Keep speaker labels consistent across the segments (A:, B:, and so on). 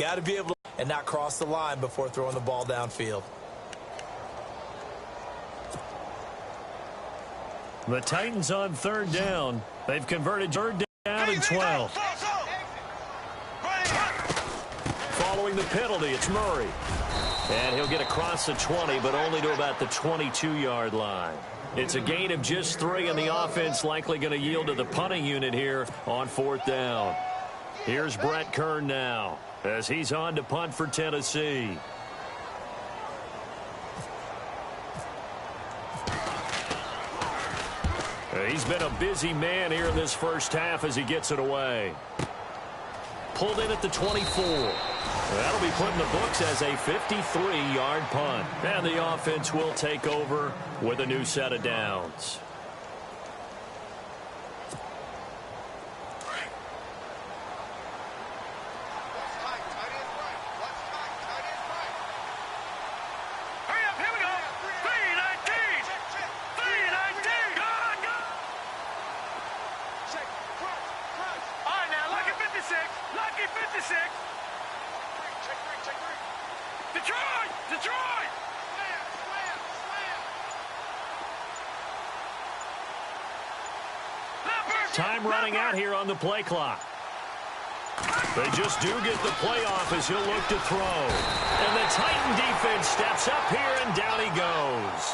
A: Got to be able to and not cross the line before throwing the ball downfield.
B: The Titans on third down. They've converted third down and 12. Following the penalty, it's Murray. And he'll get across the 20, but only to about the 22-yard line. It's a gain of just 3, and the offense likely going to yield to the punting unit here on fourth down. Here's Brett Kern now as he's on to punt for Tennessee. He's been a busy man here in this first half as he gets it away. Pulled in at the 24. That'll be put in the books as a 53-yard punt. And the offense will take over with a new set of downs. Time running out here on the play clock. They just do get the play off as he'll look to throw. And the Titan defense steps up here, and down he goes.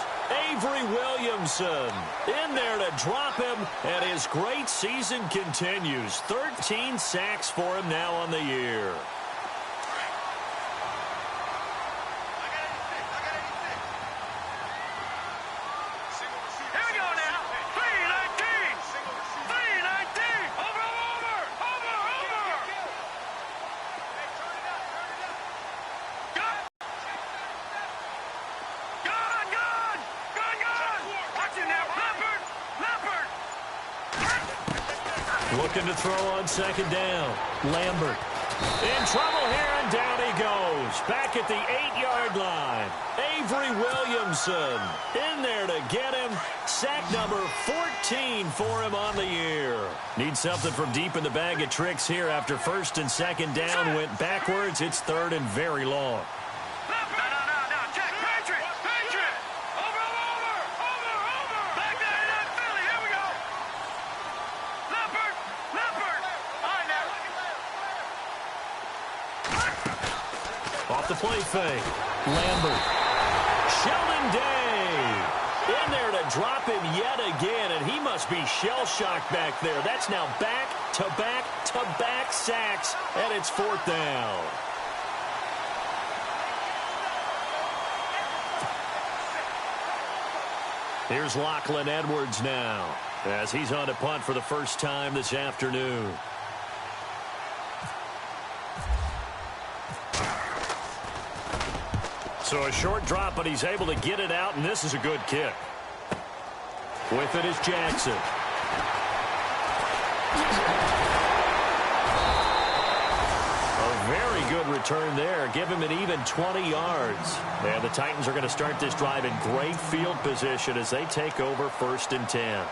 B: Avery Williamson in there to drop him, and his great season continues. 13 sacks for him now on the year. Looking to throw on second down. Lambert in trouble here, and down he goes. Back at the 8-yard line. Avery Williamson in there to get him. Sack number 14 for him on the year. Needs something from deep in the bag of tricks here after first and second down went backwards. It's third and very long. The play fake. Lambert. Sheldon Day in there to drop him yet again, and he must be shell-shocked back there. That's now back-to-back-to-back sacks, and it's fourth down. Here's Lachlan Edwards now as he's on to punt for the first time this afternoon. So a short drop, but he's able to get it out, and this is a good kick. With it is Jackson. A very good return there. Give him an even 20 yards. And the Titans are going to start this drive in great field position as they take over first and 10.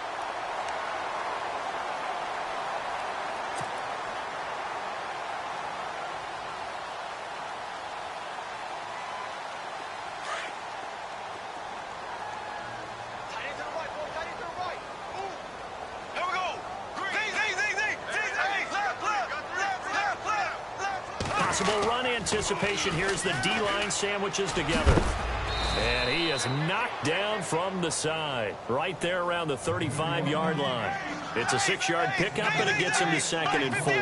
B: Run anticipation here as the D-line sandwiches together. And he is knocked down from the side. Right there around the 35-yard line. It's a 6-yard pickup, and it gets him to second and 4.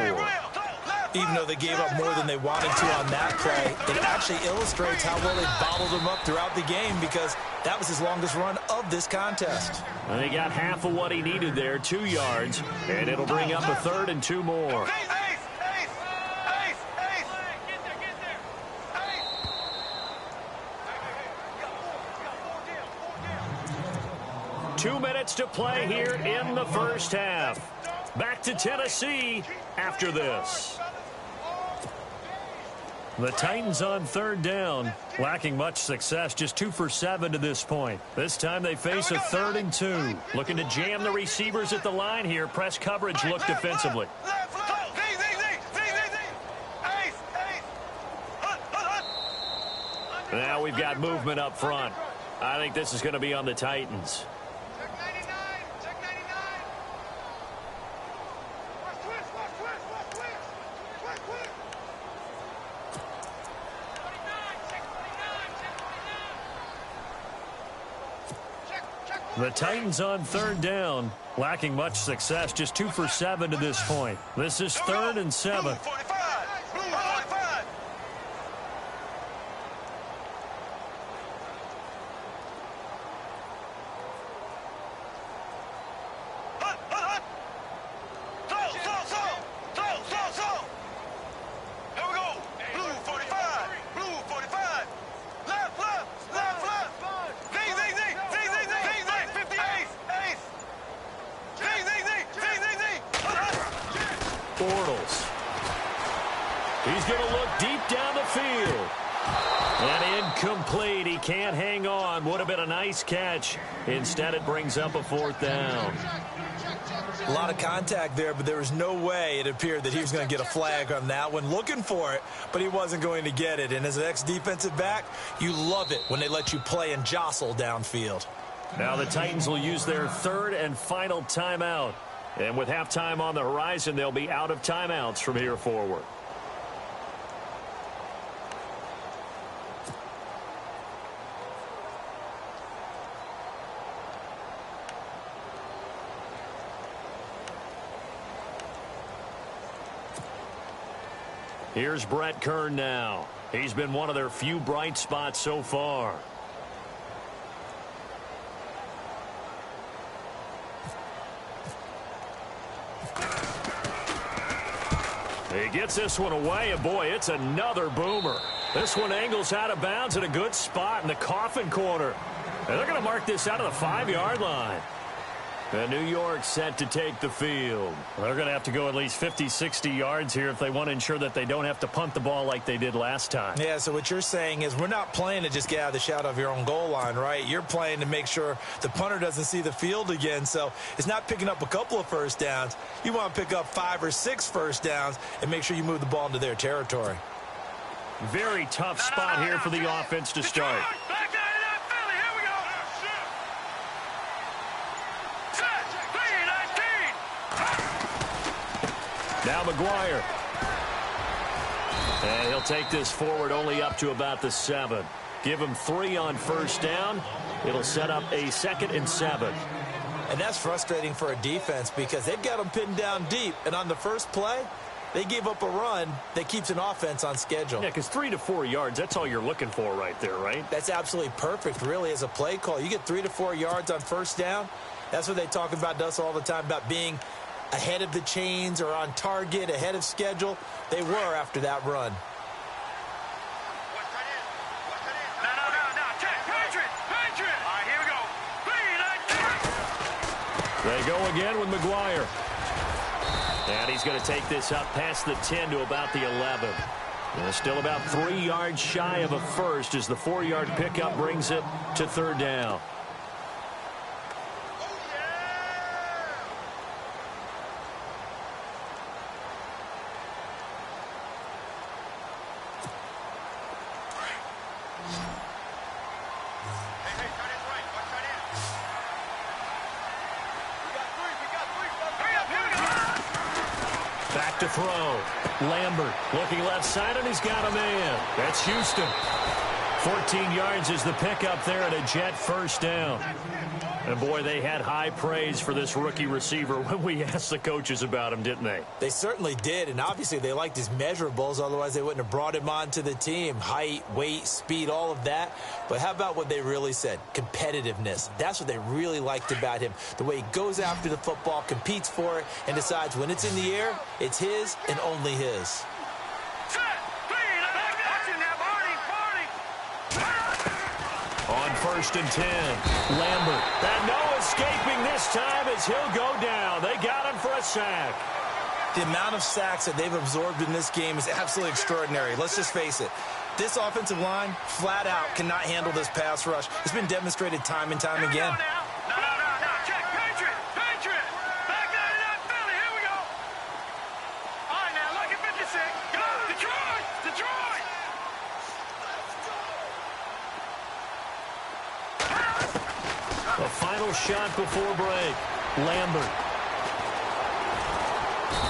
A: Even though they gave up more than they wanted to on that play, it actually illustrates how well they bottled him up throughout the game, because that was his longest run of this contest.
B: And he got half of what he needed there, 2 yards, and it'll bring up a third and 2 more. 2 minutes to play here in the first half. Back to Tennessee after this. The Titans on third down, lacking much success, just 2 for 7 to this point. This time they face a 3rd and 2. Looking to jam the receivers at the line here. Press coverage look defensively. Now we've got movement up front. I think this is going to be on the Titans.
C: Check 99. Check 99. Watch twist. Watch twist. Watch twist. Twist, twist. 29. Check 29. Check 29. Check.
B: The Titans on third down, lacking much success, just 2 for 7 to this point. This is 3rd and 7.
C: Blue 45. Blue 45. Hut, hut, hut. Slow. Here we go. Blue 45. Blue 45. Left. Zing. 58. Ace. Zing.
B: Bortles. He's going to look deep down the field. And incomplete. He can't hang on. Would have been a nice catch. Instead, it brings up a 4th down.
A: A lot of contact there, but there was no way it appeared that he was going to get a flag on that one. Looking for it, but he wasn't going to get it. And as an ex-defensive back, you love it when they let you play and jostle downfield.
B: Now the Titans will use their 3rd and final timeout. And with halftime on the horizon, they'll be out of timeouts from here forward. Here's Brett Kern now. He's been one of their few bright spots so far. He gets this one away, and boy, it's another boomer. This one angles out of bounds at a good spot in the coffin corner. And they're going to mark this out of the 5-yard line. And New York set to take the field. They're going to have to go at least 50, 60 yards here if they want to ensure that they don't have to punt the ball like they did last time.
A: Yeah, so what you're saying is we're not playing to just get out of the shadow of your own goal line, right? You're playing to make sure the punter doesn't see the field again. So it's not picking up a couple of first downs. You want to pick up 5 or 6 first downs and make sure you move the ball into their territory.
B: Very tough spot here for the offense to start. Now McGuire. And he'll take this forward only up to about the 7. Give him 3 on first down. It'll set up a 2nd and 7.
A: And that's frustrating for a defense because they've got them pinned down deep. And on the first play, they gave up a run that keeps an offense on schedule.
B: Yeah, because 3 to 4 yards, that's all you're looking for right there, right?
A: That's absolutely perfect, really, as a play call. You get 3 to 4 yards on first down. That's what they talk about to us all the time, about being ahead of the chains or on target, ahead of schedule. They were after that run.
B: They go again with McGuire. And he's going to take this up past the 10 to about the 11. And still about 3 yards shy of a first as the 4-yard pickup brings it to 3rd down. Back to throw. Lambert looking left side, and he's got a man. That's Houston. 14 yards is the pickup there at a Jet first down. And, boy, they had high praise for this rookie receiver when we asked the coaches about him, didn't they?
A: They certainly did, and obviously they liked his measurables. Otherwise, they wouldn't have brought him onto the team. Height, weight, speed, all of that. But how about what they really said? Competitiveness. That's what they really liked about him. The way he goes after the football, competes for it, and decides when it's in the air, it's his and only his.
B: On 1st and 10, Lambert. And no escaping this time as he'll go down. They got him for a sack.
A: The amount of sacks that they've absorbed in this game is absolutely extraordinary. Let's just face it. This offensive line, flat out, cannot handle this pass rush. It's been demonstrated time and time again.
B: A final shot before break. Lambert.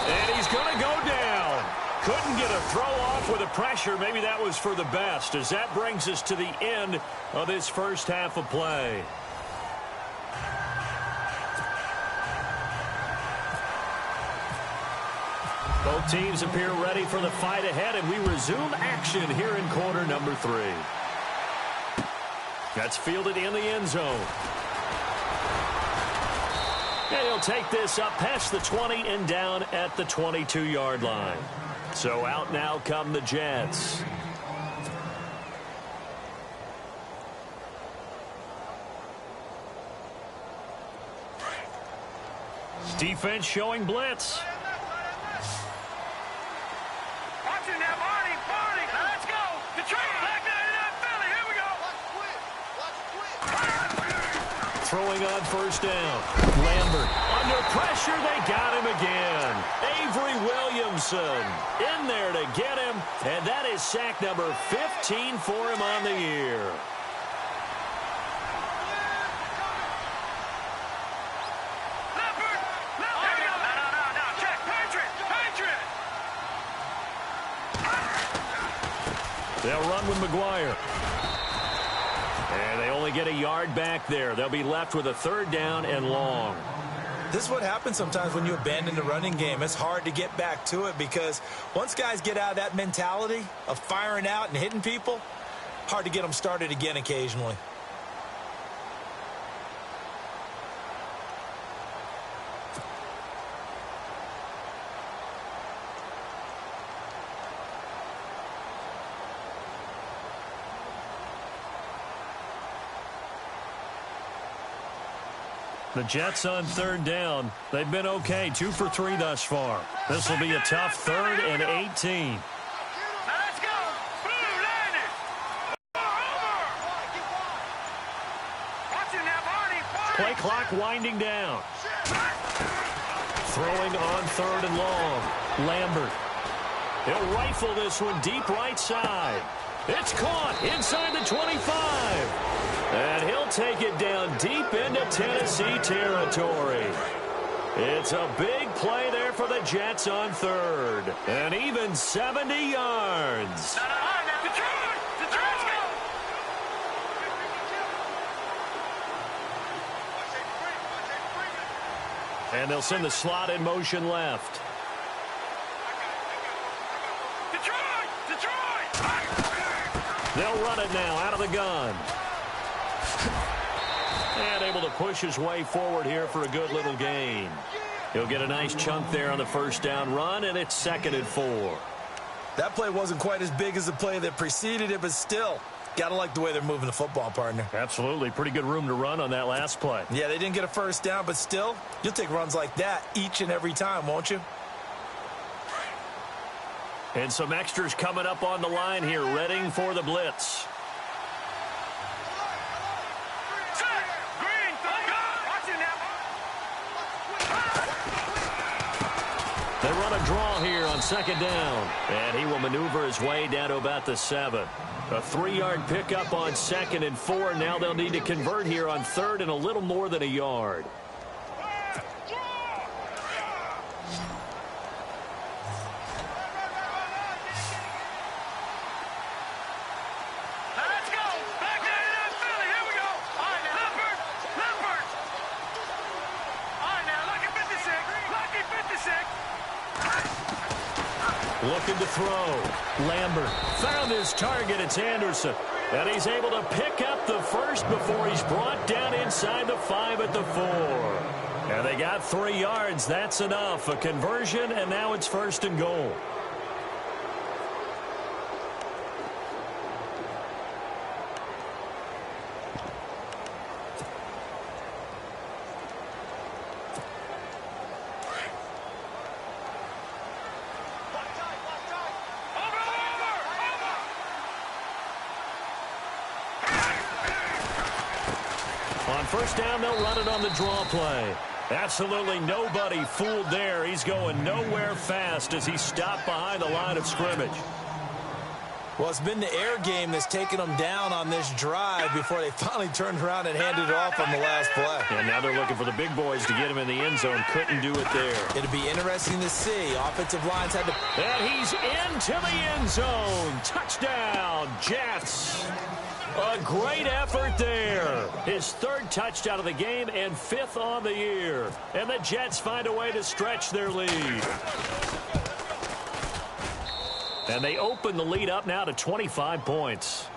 B: And he's going to go down. Couldn't get a throw off with the pressure. Maybe that was for the best, as that brings us to the end of this first half of play. Both teams appear ready for the fight ahead, and we resume action here in quarter number 3. That's fielded in the end zone. And he'll take this up past the 20 and down at the 22-yard line. So out now come the Jets. Defense showing blitz.
C: Watching that, Barney. Now let's go. Detroit, back there in that Philly. Here we go. Watch quick.
B: Throwing on first down. Lambert. Under pressure, they got him again. Avery Williamson in there to get him, and that is sack number 15 for him on the year. They'll run with McGuire. And they only get a yard back there. They'll be left with a third down and long.
A: This is what happens sometimes when you abandon the running game. It's hard to get back to it because once guys get out of that mentality of firing out and hitting people, hard to get them started again occasionally.
B: The Jets on third down. They've been okay, 2 for 3 thus far. This will be a tough 3rd and 18.
C: Now let's go. Blue, line it. Over. Watching that, Barney.
B: Play clock winding down. Throwing on 3rd and long. Lambert. He'll rifle this one deep right side. It's caught inside the 25. And he'll take it down deep into Tennessee territory. It's a big play there for the Jets on 3rd. And even 70 yards. And they'll send the slot in motion left. They'll run it now out of the gun. And able to push his way forward here for a good little gain. He'll get a nice chunk there on the first down run, and it's 2nd and 4.
A: That play wasn't quite as big as the play that preceded it, but still, got to like the way they're moving the football, partner.
B: Absolutely. Pretty good room to run on that last play.
A: Yeah, they didn't get a first down, but still, you'll take runs like that each and every time, won't you?
B: And some extras coming up on the line here, readying for the blitz. They run a draw here on 2nd down. And he will maneuver his way down to about the 7. A 3-yard pickup on 2nd and 4. Now they'll need to convert here on 3rd and a little more than a yard. Looking to throw. Lambert found his target. It's Anderson. And he's able to pick up the first before he's brought down inside the 5 at the 4. And they got 3 yards. That's enough. A conversion, and now it's 1st and goal. First down, they'll run it on the draw play. Absolutely nobody fooled there. He's going nowhere fast as he stopped behind the line of scrimmage.
A: Well, it's been the air game that's taken them down on this drive before they finally turned around and handed it off on the last play.
B: And now they're looking for the big boys to get him in the end zone. Couldn't do it there.
A: It'll be interesting to see. Offensive lines had to...
B: And he's into the end zone. Touchdown, Jets. A great effort there. His third touchdown of the game and fifth on the year. And the Jets find a way to stretch their lead. And they open the lead up now to 25 points.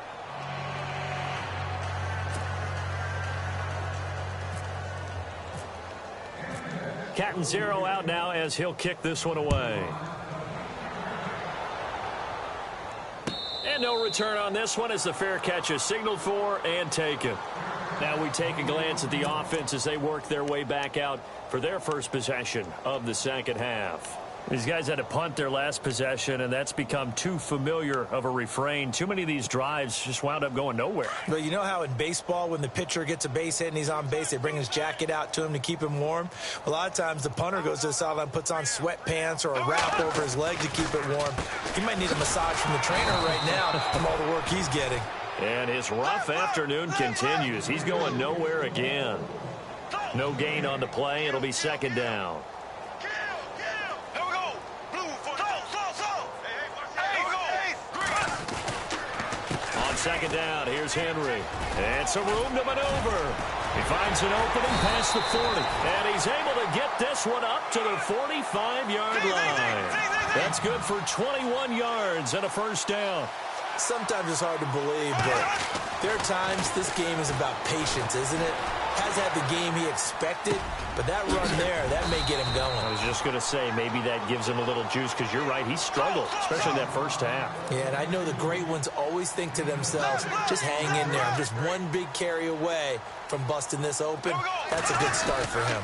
B: Catanzaro out now as he'll kick this one away. And no return on this one as the fair catch is signaled for and taken. Now we take a glance at the offense as they work their way back out for their first possession of the second half. These guys had to punt their last possession, and that's become too familiar of a refrain. Too many of these drives just wound up going nowhere.
A: But you know how in baseball, when the pitcher gets a base hit and he's on base, they bring his jacket out to him to keep him warm? A lot of times the punter goes to the sideline, puts on sweatpants or a wrap over his leg to keep it warm. He might need a massage from the trainer right now from all the work he's getting.
B: And his rough afternoon continues. He's going nowhere again. No gain on the play. It'll be second down. Second down, here's Henry. And some room to maneuver. He finds an opening past the 40. And he's able to get this one up to the 45-yard line. That's good for 21 yards and a first down.
A: Sometimes it's hard to believe, but there are times this game is about patience, isn't it? Has had the game he expected, but that run there, that may get him going.
B: I was just going to say, maybe that gives him a little juice, because you're right, he struggled, especially that first half.
A: Yeah, and I know the great ones always think to themselves, just hang in there. I'm just one big carry away from busting this open. That's a good start for him.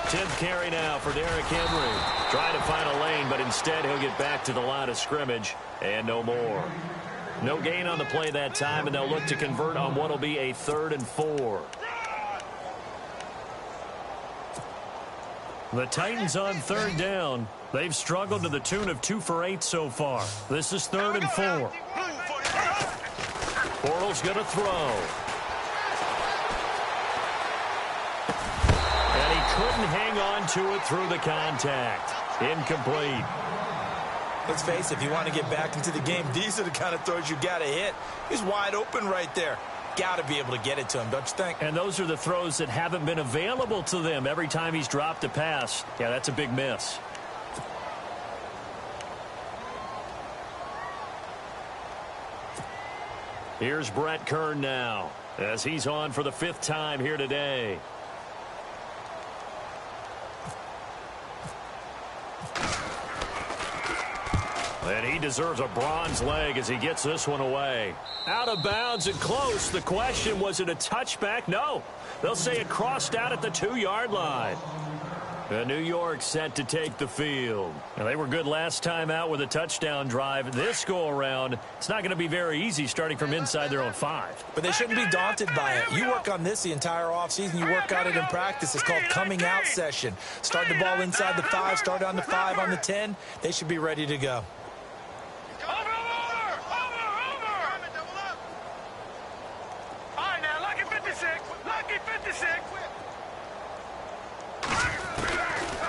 B: 10th carry now for Derrick Henry. Trying to find a lane, but instead he'll get back to the line of scrimmage, and no more. No gain on the play that time, and they'll look to convert on what will be a 3rd and 4. The Titans on 3rd down. They've struggled to the tune of 2 for 8 so far. This is 3rd and 4. Bortles going to throw. And he couldn't hang on to it through the contact. Incomplete.
A: Let's face it, if you want to get back into the game, these are the kind of throws you got to hit. He's wide open right there. Got to be able to get it to him, don't you think?
B: And those are the throws that haven't been available to them every time he's dropped a pass. Yeah, that's a big miss. Here's Brett Kern now as he's on for the 5th time here today. And he deserves a bronze leg as he gets this one away. Out of bounds and close. The question, was it a touchback? No. They'll say it crossed out at the 2-yard line. And New York set to take the field. Now, they were good last time out with a touchdown drive. This go-around, it's not going to be very easy starting from inside their own 5.
A: But they shouldn't be daunted by it. You work on this the entire offseason. You work on it in practice. It's called coming out session. Start the ball inside the 5, start on the 5, on the 10. They should be ready to go.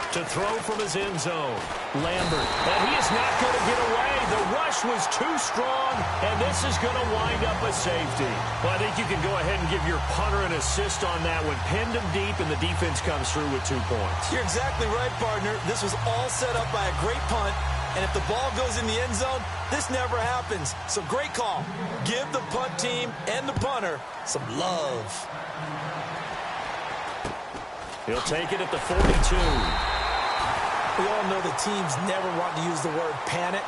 B: To throw from his end zone. Lambert. And he is not going to get away. The rush was too strong, and this is going to wind up a safety. Well, I think you can go ahead and give your punter an assist on that one. Pinned him deep, and the defense comes through with 2 points.
A: You're exactly right, partner. This was all set up by a great punt, and if the ball goes in the end zone, this never happens. So great call. Give the punt team and the punter some love.
B: He'll take it at the 42.
A: We all know the teams never want to use the word panic,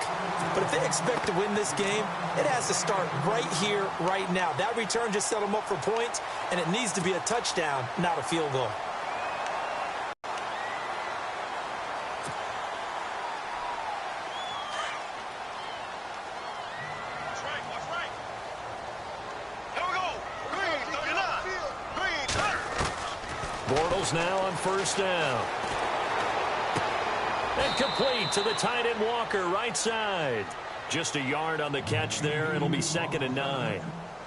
A: but if they expect to win this game, it has to start right here, right now. That return just set them up for points, and it needs to be a touchdown, not a field goal.
B: Bortles now on 1st down. And complete to the tight end Walker, right side. Just a yard on the catch there. It'll be 2nd and 9.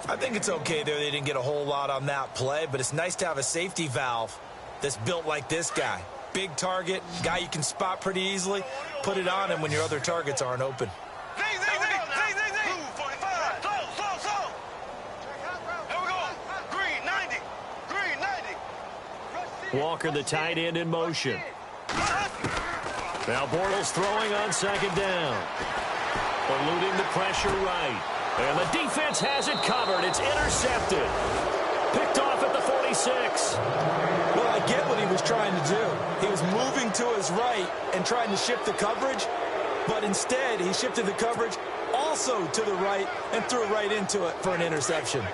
A: I think it's okay there. They didn't get a whole lot on that play, but it's nice to have a safety valve that's built like this guy. Big target, guy you can spot pretty easily. Put it on him when your other targets aren't open.
B: Walker, the tight end, in motion. Now Bortles throwing on 2nd down. Eluding the pressure right. And the defense has it covered. It's intercepted. Picked off at the 46.
A: Well, I get what he was trying to do. He was moving to his right and trying to shift the coverage, but instead he shifted the coverage also to the right and threw right into it for an interception.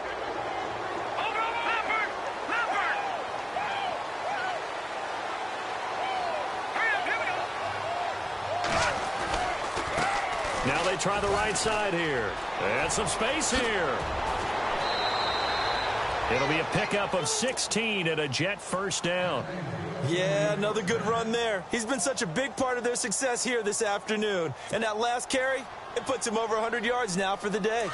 B: Now they try the right side here. And some space here. It'll be a pickup of 16 and a Jet first down.
A: Yeah, another good run there. He's been such a big part of their success here this afternoon. And that last carry, it puts him over 100 yards now for the day.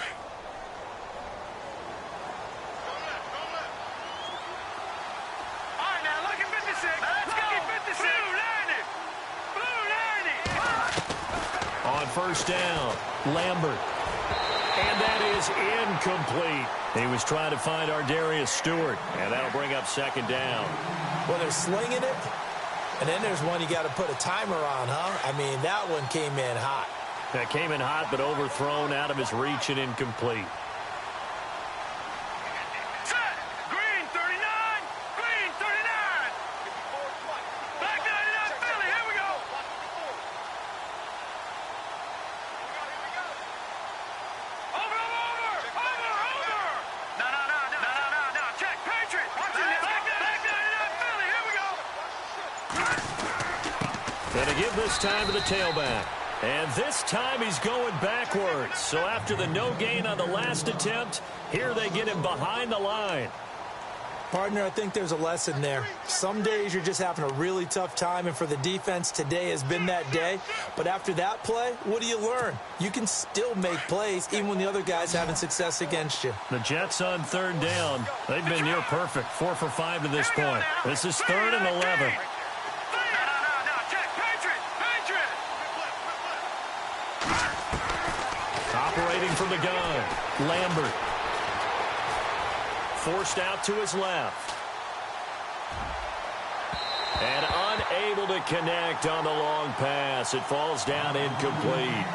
B: On first down, Lambert. And that is incomplete. He was trying to find Ardarius Stewart, and that'll bring up 2nd down.
A: Well, they're slinging it, and then there's one you got to put a timer on, huh? I mean, that one came in hot.
B: That came in hot, but overthrown, out of his reach and incomplete. Give this time to the tailback. And this time he's going backwards. So after the no gain on the last attempt, here they get him behind the line.
A: Partner, I think there's a lesson there. Some days you're just having a really tough time, and for the defense, today has been that day. But after that play, what do you learn? You can still make plays even when the other guy's having success against you.
B: The Jets on 3rd down. They've been near perfect, 4 for 5 to this point. This is 3rd and 11. Operating from the gun, Lambert. Forced out to his left. And unable to connect on the long pass. It falls down incomplete.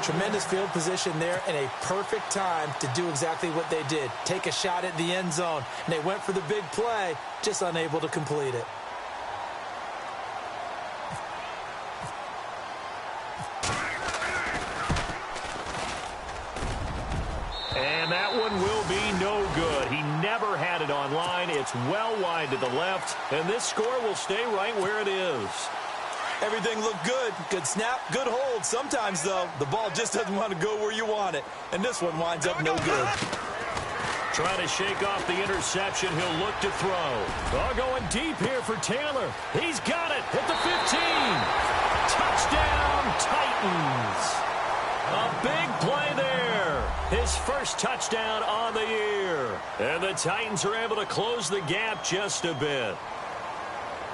A: Tremendous field position there and a perfect time to do exactly what they did. Take a shot at the end zone. And they went for the big play, just unable to complete it.
B: And that one will be no good. He never had it on line. It's well wide to the left, and this score will stay right where it is.
A: Everything looked good. Good snap, good hold. Sometimes, though, the ball just doesn't want to go where you want it, and this one winds up no good.
B: Trying to shake off the interception. He'll look to throw. Oh, going deep here for Taylor. He's got it at the 15. Touchdown, Titans. A big play there. His first touchdown on the year. And the Titans are able to close the gap just a bit.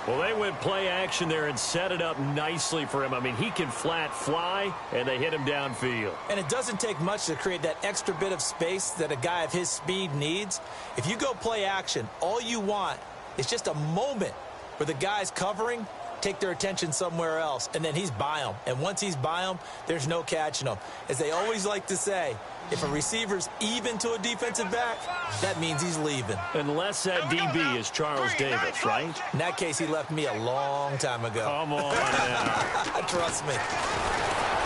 B: Well, they went play action there and set it up nicely for him. I mean, he can flat fly, and they hit him downfield.
A: And it doesn't take much to create that extra bit of space that a guy of his speed needs. If you go play action, all you want is just a moment where the guy's covering, take their attention somewhere else, and then he's by them. And once he's by them, there's no catching them. As they always like to say, if a receiver's even to a defensive back, that means he's leaving.
B: Unless that DB is Charles Davis, right?
A: In that case, he left me a long time ago.
B: Come on now.
A: Trust me.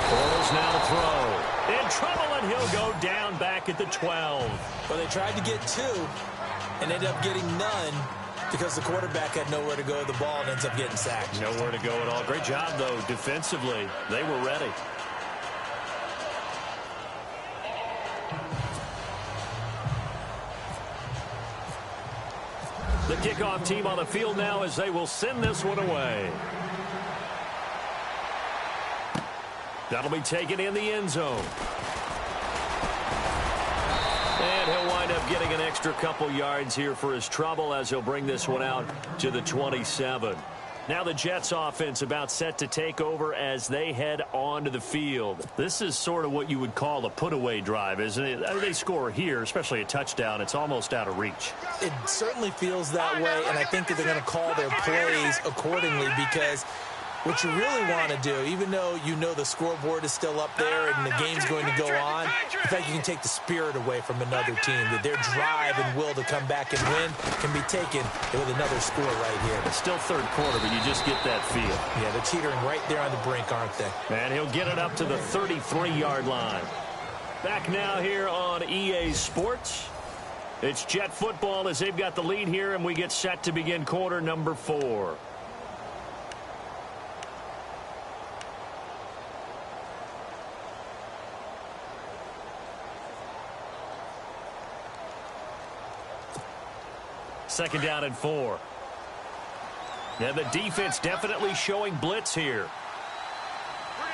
B: Bortles now to throw. In trouble, and he'll go down back at the 12.
A: Well, they tried to get 2 and ended up getting none because the quarterback had nowhere to go with the ball and ends up getting sacked.
B: Nowhere to go at all. Great job, though, defensively. They were ready. The kickoff team on the field now as they will send this one away. That'll be taken in the end zone. wind up getting an extra couple yards here for his trouble as he'll bring this one out to the 27. Now the Jets offense about set to take over as they head onto the field. This is sort of what you would call a put-away drive, isn't it? They score here, especially a touchdown. It's almost out of reach.
A: It certainly feels that way, and I think that they're going to call their plays accordingly because what you really want to do, even though you know the scoreboard is still up there and the game's going to go on, in fact, you can take the spirit away from another team. That their drive and will to come back and win can be taken with another score right here.
B: It's still third quarter, but you just get that feel.
A: Yeah, they're teetering right there on the brink, aren't they?
B: And he'll get it up to the 33-yard line. Back now here on EA Sports. It's Jet football as they've got the lead here, and we get set to begin quarter number 4. Second down and 4. Now the defense definitely showing blitz here.
C: All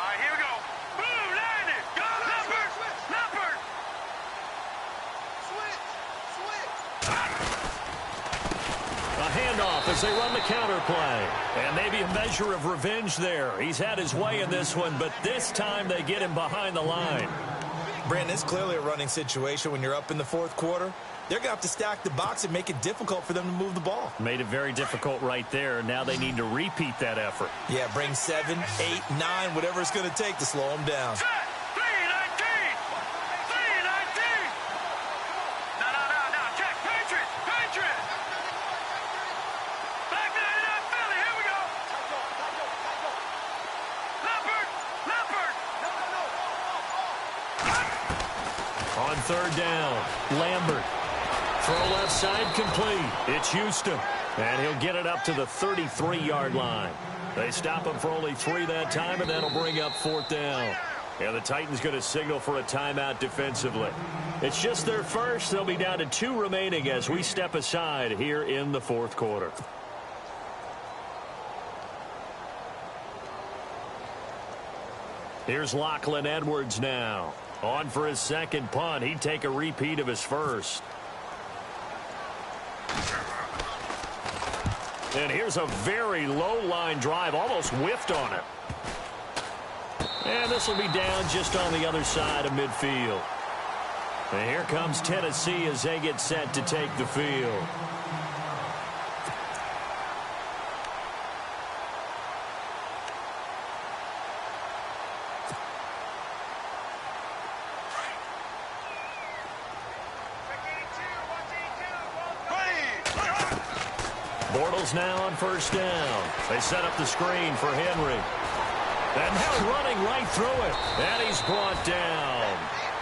C: right, here we go. Boom, landed. Go, Leopard. Leopard. Switch.
B: A handoff as they run the counter play. And maybe a measure of revenge there. He's had his way in this one, but this time they get him behind the line.
A: Brandon, it's clearly a running situation when you're up in the fourth quarter. They're going to have to stack the box and make it difficult for them to move the ball.
B: Made it very difficult right there. Now they need to repeat that effort.
A: Yeah, bring 7, 8, 9, whatever it's going to take to slow them down.
C: Set. 319. 319. No. Check. Patriot. Back 99 Philly. Here we go. Leopard.
B: On third down, Lambert. Throw left side complete. It's Houston. And he'll get it up to the 33-yard line. They stop him for only 3 that time, and that'll bring up fourth down. And the Titans going to signal for a timeout defensively. It's just their first. They'll be down to 2 remaining as we step aside here in the fourth quarter. Here's Lachlan Edwards now. On for his second punt. He'd take a repeat of his first. And here's a very low-line drive, almost whiffed on it. And this will be down just on the other side of midfield. And here comes Tennessee as they get set to take the field. Bortles now on first down. They set up the screen for Henry. And now running right through it. And he's brought down.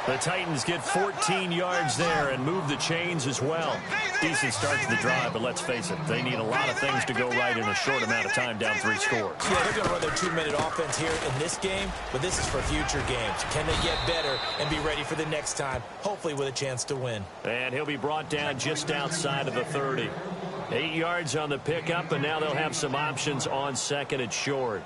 B: The Titans get 14 yards there and move the chains as well. Decent start to the drive, but let's face it, they need a lot of things to go right in a short amount of time down 3 scores.
A: Yeah, they're going to run their 2-minute offense here in this game, but this is for future games. Can they get better and be ready for the next time, hopefully with a chance to win?
B: And he'll be brought down just outside of the 30. 8 yards on the pickup, and now they'll have some options on second and short.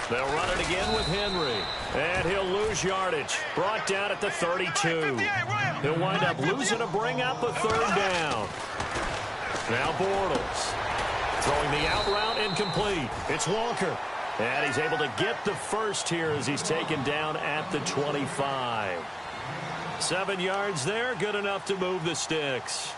B: They'll run it again with Henry. And he'll lose yardage. Brought down at the 32. He'll wind up losing to bring up a third down. Now Bortles. Throwing the out route incomplete. It's Walker. And he's able to get the first here as he's taken down at the 25. 7 yards there. Good enough to move the sticks.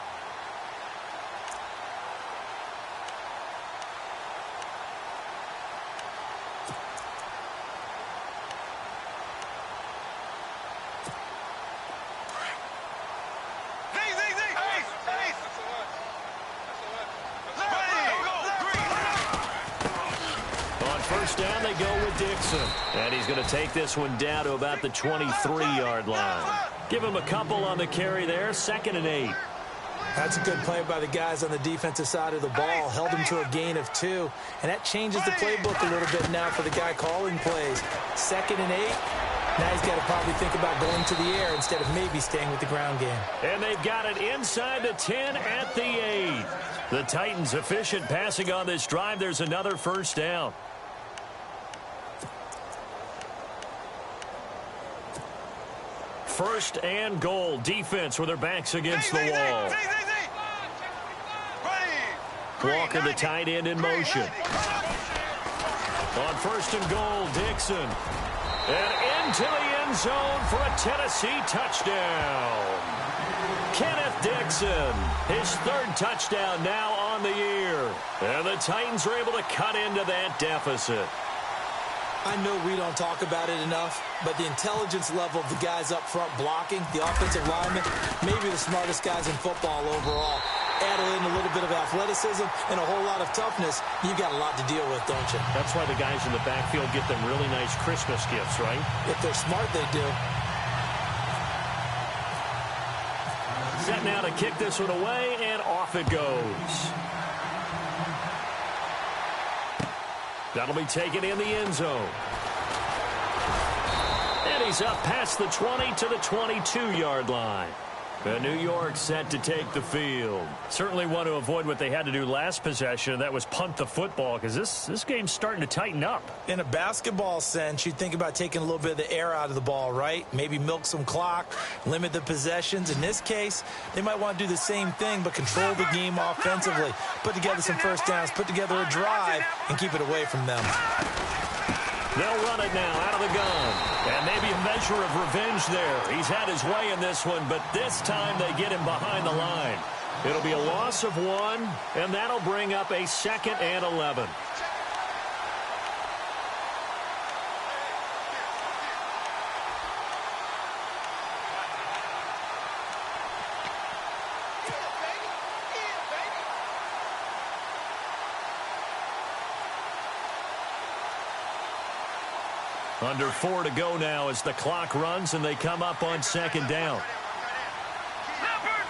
B: Down they go with Dixon. And he's going to take this one down to about the 23-yard line. Give him a couple on the carry there. 2nd and 8.
A: That's a good play by the guys on the defensive side of the ball. Held him to a gain of 2. And that changes the playbook a little bit now for the guy calling plays. 2nd and 8. Now he's got to probably think about going to the air instead of maybe staying with the ground game.
B: And they've got it inside the 10 at the 8. The Titans efficient passing on this drive. There's another first down. First and goal. Defense with their backs against the wall. Walker, the tight end, in motion. On first and goal, Dixon. And into the end zone for a Tennessee touchdown. Kenneth Dixon, his third touchdown now on the year. And the Titans are able to cut into that deficit.
A: I know we don't talk about it enough, but the intelligence level of the guys up front blocking, the offensive linemen, maybe the smartest guys in football overall. Add in a little bit of athleticism and a whole lot of toughness, you've got a lot to deal with, don't you?
B: That's why the guys in the backfield get them really nice Christmas gifts, right?
A: If they're smart, they do.
B: Set now to kick this one away, and off it goes. That'll be taken in the end zone. And he's up past the 20 to the 22-yard line. New York set to take the field. Certainly want to avoid what they had to do last possession, and that was punt the football, because this game's starting to tighten up.
A: In a basketball sense, you think about taking a little bit of the air out of the ball, right? Maybe milk some clock, limit the possessions. In this case, they might want to do the same thing, but control the game offensively. Put together some first downs, put together a drive, and keep it away from them.
B: They'll run it now out of the gun. And maybe a measure of revenge there. He's had his way in this one, but this time they get him behind the line. It'll be a loss of 1, and that'll bring up a 2nd and 11. Under 4 to go now as the clock runs and they come up on 2nd down.
C: Leopard!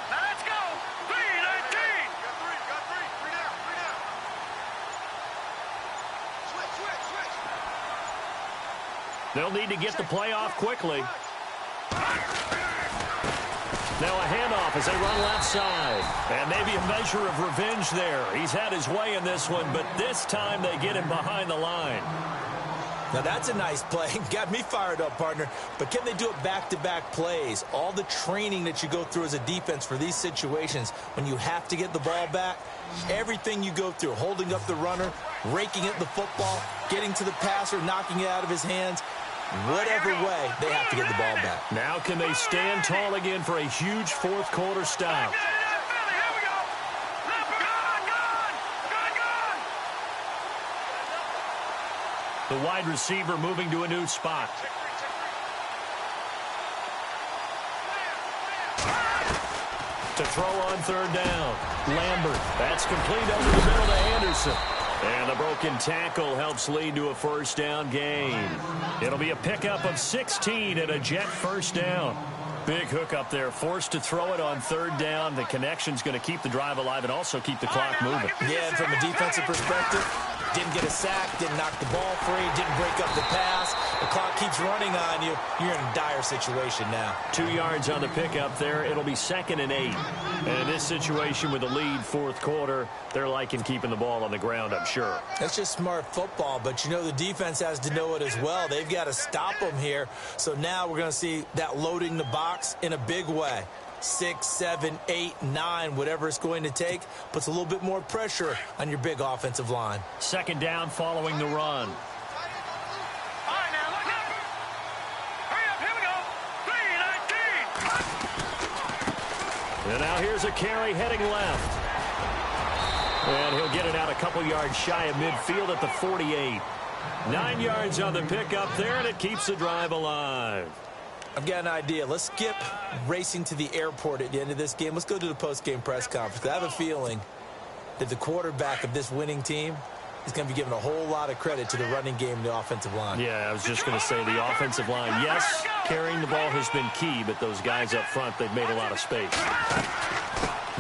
C: Now let's go! 3-19! Got three down. Switch.
B: They'll need to get the play off quickly. Now a handoff as they run left side. And maybe a measure of revenge there. He's had his way in this one, but this time they get him behind the line.
A: Now that's a nice play. Got me fired up, partner. But can they do it back-to-back plays? All the training that you go through as a defense for these situations, when you have to get the ball back, everything you go through, holding up the runner, raking at the football, getting to the passer, knocking it out of his hands, whatever way, they have to get the ball back.
B: Now can they stand tall again for a huge fourth quarter stop? The wide receiver moving to a new spot. To throw on 3rd down. Lambert. That's complete over the middle to Anderson. And the broken tackle helps lead to a first down gain. It'll be a pickup of 16 and a Jet first down. Big hook up there, forced to throw it on 3rd down. The connection's going to keep the drive alive and also keep the clock moving.
A: Yeah, and from a defensive perspective, didn't get a sack, didn't knock the ball free, didn't break up the pass. The clock keeps running on you. You're in a dire situation now.
B: 2 yards on the pickup there. It'll be 2nd and 8. And in this situation with the lead fourth quarter, they're liking keeping the ball on the ground, I'm sure.
A: That's just smart football, but you know the defense has to know it as well. They've got to stop them here. So now we're going to see that loading the box in a big way. 6, 7, 8, 9, whatever it's going to take, puts a little bit more pressure on your big offensive line.
B: 2nd down following the run.
C: All right, now look up. Hurry up, here we go. 3-19.
B: And now here's a carry heading left. And he'll get it out a couple yards shy of midfield at the 48. 9 yards on the pickup there, and it keeps the drive alive.
A: I've got an idea. Let's skip racing to the airport at the end of this game. Let's go to the post-game press conference. I have a feeling that the quarterback of this winning team is going to be given a whole lot of credit to the running game and the offensive line.
B: Yeah, I was just going to say the offensive line. Yes, carrying the ball has been key, but those guys up front, they've made a lot of space.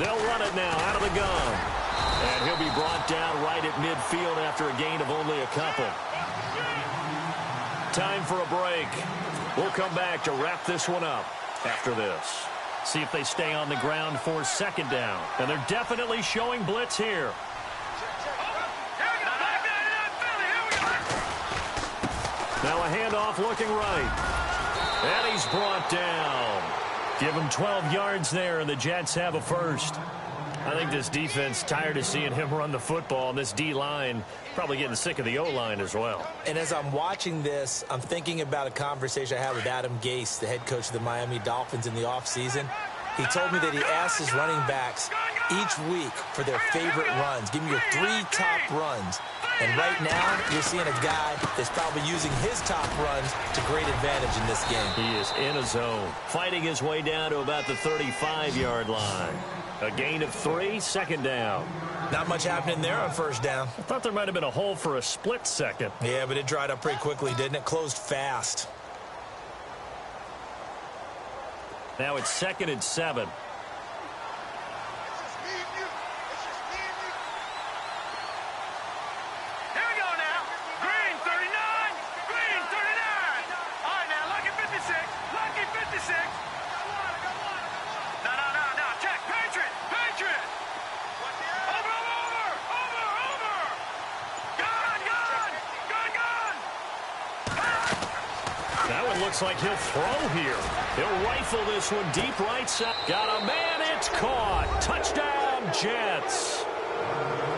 B: They'll run it now out of the gun. And he'll be brought down right at midfield after a gain of only a couple. Time for a break. We'll come back to wrap this one up after this. See if they stay on the ground for second down. And they're definitely showing blitz here. Now a handoff looking right. And he's brought down. Give him 12 yards there, and the Jets have a first. I think this defense tired of seeing him run the football, and this D-line probably getting sick of the O-line as well.
A: And as I'm watching this, I'm thinking about a conversation I had with Adam Gase, the head coach of the Miami Dolphins in the offseason. He told me that he asked his running backs each week for their favorite runs. Give me your 3 top runs. And right now, you're seeing a guy that's probably using his top runs to great advantage in this game.
B: He is in a zone, fighting his way down to about the 35-yard line. A gain of 3, second down.
A: Not much happening there on first down.
B: I thought there might have been a hole for a split second.
A: Yeah, but it dried up pretty quickly, didn't it? Closed fast.
B: Now it's 2nd and 7. Looks like he'll throw here. He'll rifle this one deep right side. Got a man. It's caught. Touchdown, Jets.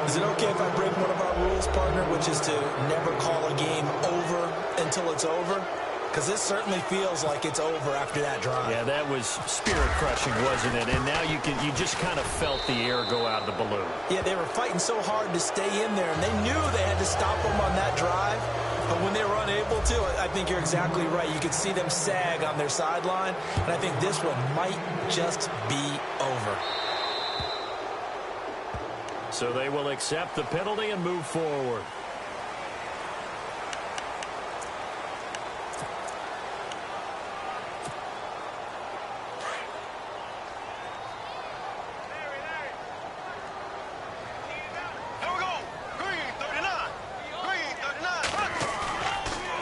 A: Is it okay if I break one of our rules, partner, which is to never call a game over until it's over? Because this certainly feels like it's over after that drive.
B: Yeah, that was spirit-crushing, wasn't it? And now you just kind of felt the air go out of the balloon.
A: Yeah, they were fighting so hard to stay in there, and they knew they had to stop them on that drive. But when they were unable to, I think you're exactly right. You could see them sag on their sideline, and I think this one might just be over.
B: So they will accept the penalty and move forward.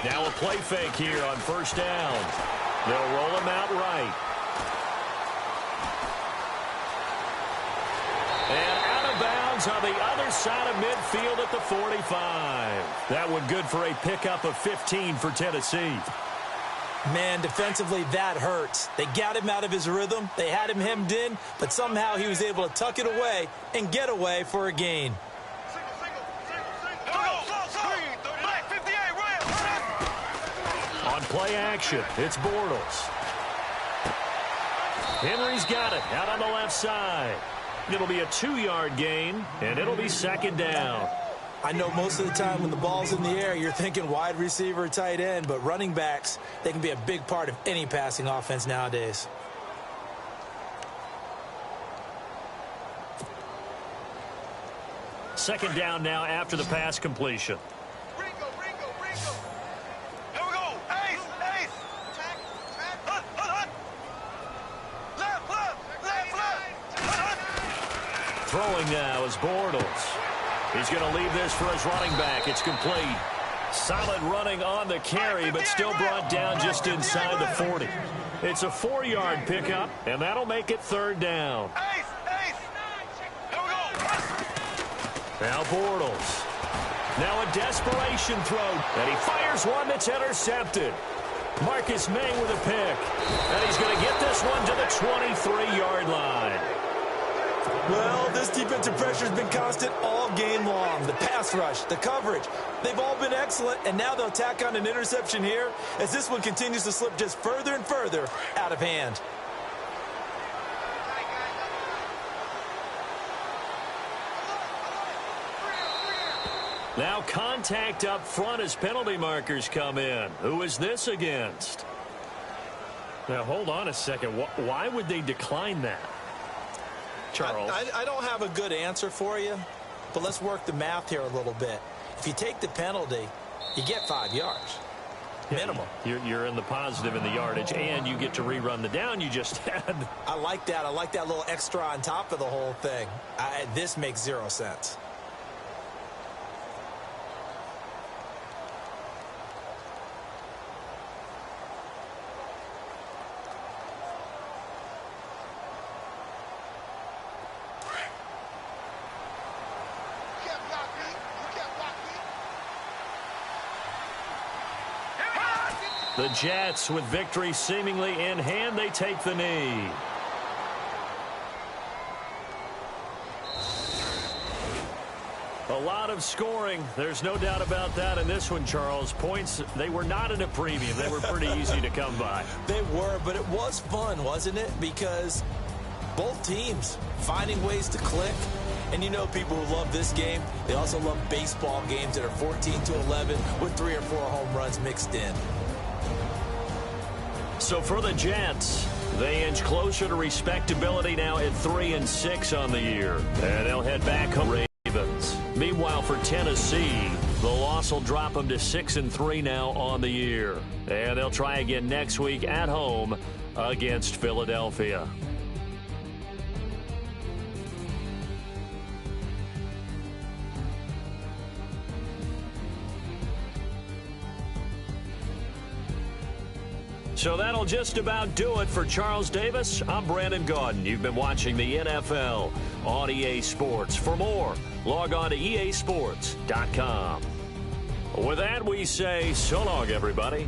B: Now a play fake here on first down. They'll roll him out right. And out of bounds on the other side of midfield at the 45. That one good for a pickup of 15 for Tennessee.
A: Man, defensively, that hurts. They got him out of his rhythm. They had him hemmed in, but somehow he was able to tuck it away and get away for a gain. On play action, it's Bortles. Henry's got it out on the left side. It'll be a 2-yard gain, and it'll be second down. I know most of the time when the ball's in the air, you're thinking wide receiver, tight end, but running backs, they can be a big part of any passing offense nowadays.
B: Second down now after the pass completion. Throwing now is Bortles. He's going to leave this for his running back. It's complete. Solid running on the carry, but still brought down just inside the 40. It's a 4-yard pickup, and that'll make it third down. Now Bortles. Now a desperation throw, and he fires one that's intercepted. Marcus May with a pick, and he's going to get this one to the 23-yard line.
A: Well, this defensive pressure has been constant all game long. The pass rush, the coverage, they've all been excellent, and now they'll tack on an interception here as this one continues to slip just further and further out of hand.
B: Now contact up front as penalty markers come in. Who is this against? Now, hold on a second. Why would they decline that? Charles.
A: I don't have a good answer for you, but let's work the math here a little bit. If you take the penalty, you get 5 yards. Minimum.
B: You're in the positive in the yardage, and you get to rerun the down you just had.
A: I like that. I like that little extra on top of the whole thing. This makes 0 sense.
B: The Jets, with victory seemingly in hand, they take the knee. A lot of scoring. There's no doubt about that in this one, Charles. Points, they were not at a premium. They were pretty easy to come by.
A: They were, but it was fun, wasn't it? Because both teams finding ways to click. And you know people who love this game, they also love baseball games that are 14-11 with 3 or 4 home runs mixed in.
B: So for the Jets, they inch closer to respectability now at 3-6 on the year. And they'll head back home. Ravens. Meanwhile, for Tennessee, the loss will drop them to 6-3 now on the year. And they'll try again next week at home against Philadelphia. So that'll just about do it for Charles Davis. I'm Brandon Gaudin. You've been watching the NFL on EA Sports. For more, log on to easports.com. With that, we say so long, everybody.